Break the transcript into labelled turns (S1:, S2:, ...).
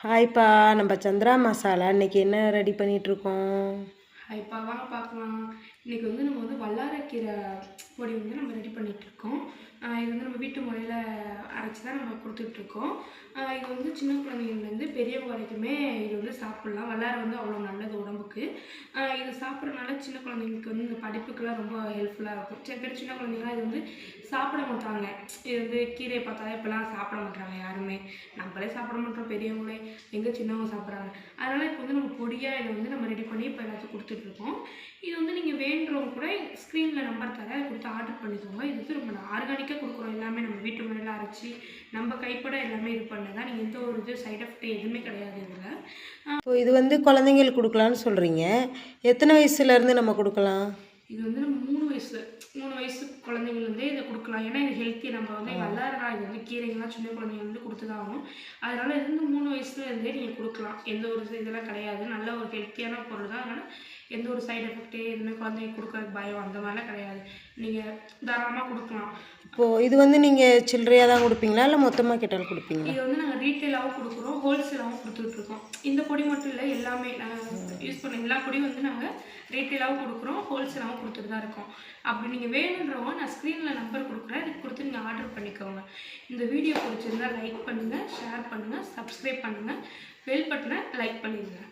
S1: ஹாய்ப்பா, நம்ம சந்திரா மசாலா இன்னைக்கு என்ன ரெடி பண்ணிகிட்ருக்கோம்?
S2: ஹாய்ப்பா, வாங்க பார்க்கலாம். இன்றைக்கி வந்து நம்ம வந்து வல்லாரைக்கீரை பொடி வந்து நம்ம ரெடி பண்ணிகிட்ருக்கோம். இது வந்து நம்ம வீட்டு முறையில் அரைச்சி தான் நம்ம கொடுத்துட்ருக்கோம். இது வந்து சின்ன குழந்தைங்கள்லேருந்து பெரியவங்க வரைக்குமே இது வந்து சாப்பிட்லாம். வல்லாரை வந்து அவ்வளோ நல்லது உடம்புக்கு. இது சாப்பிட்றதுனால சின்ன குழந்தைங்களுக்கு வந்து இந்த படிப்புக்கெல்லாம் ரொம்ப ஹெல்ப்ஃபுல்லாக இருக்கும். சில பேர் சின்ன குழந்தைங்கலாம் இது வந்து சாப்பிட மாட்டாங்க. இது வந்து கீரையை பார்த்தாலே இப்போலாம் சாப்பிட மாட்டாங்க யாருமே. நம்மளே சாப்பிட மாட்டோம், பெரியவங்களே எங்கே சின்னவங்க சாப்பிட்றாங்க. அதனால் இப்போ வந்து நம்ம பொடியாக இதை வந்து நம்ம ரெடி பண்ணி இப்போ எல்லாத்தையும் கொடுத்துட்ருக்கோம். இது வந்து நீங்கள் வேண்டுறவங்க கூட ஸ்க்ரீனில் நம்பர் தரேன், அதை கொடுத்து ஆர்டர் பண்ணிக்கோங்க. இது வந்து ரொம்ப ஆர்கானிக்காக கொடுக்குறோம். எல்லாமே நம்ம வீட்டு முறையில் அரைச்சி நம்ம கைப்பட எல்லாமே இது பண்ணதான். நீங்கள் எந்த ஒரு சைட் எஃபெக்ட் எதுவுமே கிடையாது இதில்.
S1: ஸோ இது வந்து குழந்தைங்களுக்கு கொடுக்கலான்னு சொல்கிறீங்க. எத்தனை வயசுலேருந்து நம்ம கொடுக்கலாம்?
S2: இது வந்து நம்ம 3 வயசு குழந்தைங்கள்லேருந்தே இதை கொடுக்கலாம். ஏன்னா இது ஹெல்த்தி. நம்ம வந்து வல்லாரா இது வந்து கீரைகள்லாம் சின்ன குழந்தைங்க வந்து கொடுத்து தான் ஆகும். அதனால் இது வந்து 3 வயசுலேருந்தே நீங்கள் கொடுக்கலாம். எந்த ஒரு இதெல்லாம் கிடையாது. நல்ல ஒரு ஹெல்த்தியான பொருள் தான். அதனால் எந்த ஒரு சைடு எஃபெக்ட்டு எதுவுமே குழந்தைங்களுக்கு கொடுக்கறதுக்கு பயம் அந்த மாதிரிலாம் கிடையாது. நீங்கள் தாராளமாக கொடுக்கலாம்.
S1: இப்போது இது வந்து நீங்கள் சில்லறையாக தான் கொடுப்பீங்களா, இல்லை மொத்தமாக கேட்டாலும் கொடுப்பீங்களா?
S2: இது வந்து நாங்கள் ரீட்டெயிலாகவும் கொடுக்குறோம், ஹோல்சேலாகவும் கொடுத்துட்ருக்கோம். இந்த பொடி மட்டும் இல்லை, எல்லாமே நாங்கள் யூஸ் பண்ண எல்லா பொடியும் வந்து நாங்கள் ரீட்டெயிலாகவும் கொடுக்குறோம், ஹோல்சேலாகவும் கொடுத்துட்டு தான் இருக்கோம். அப்படி நீங்கள் வேணுன்றவங்க நான் ஸ்க்ரீனில் நம்பர் கொடுக்குறேன், இதுக்கு கொடுத்து நீங்கள் ஆர்டர் பண்ணிக்கோங்க. இந்த வீடியோ பிடிச்சிருந்தால் லைக் பண்ணுங்கள், ஷேர் பண்ணுங்கள், சப்ஸ்கிரைப் பண்ணுங்கள், பெல் பட்டனை லைக் பண்ணிடுங்க.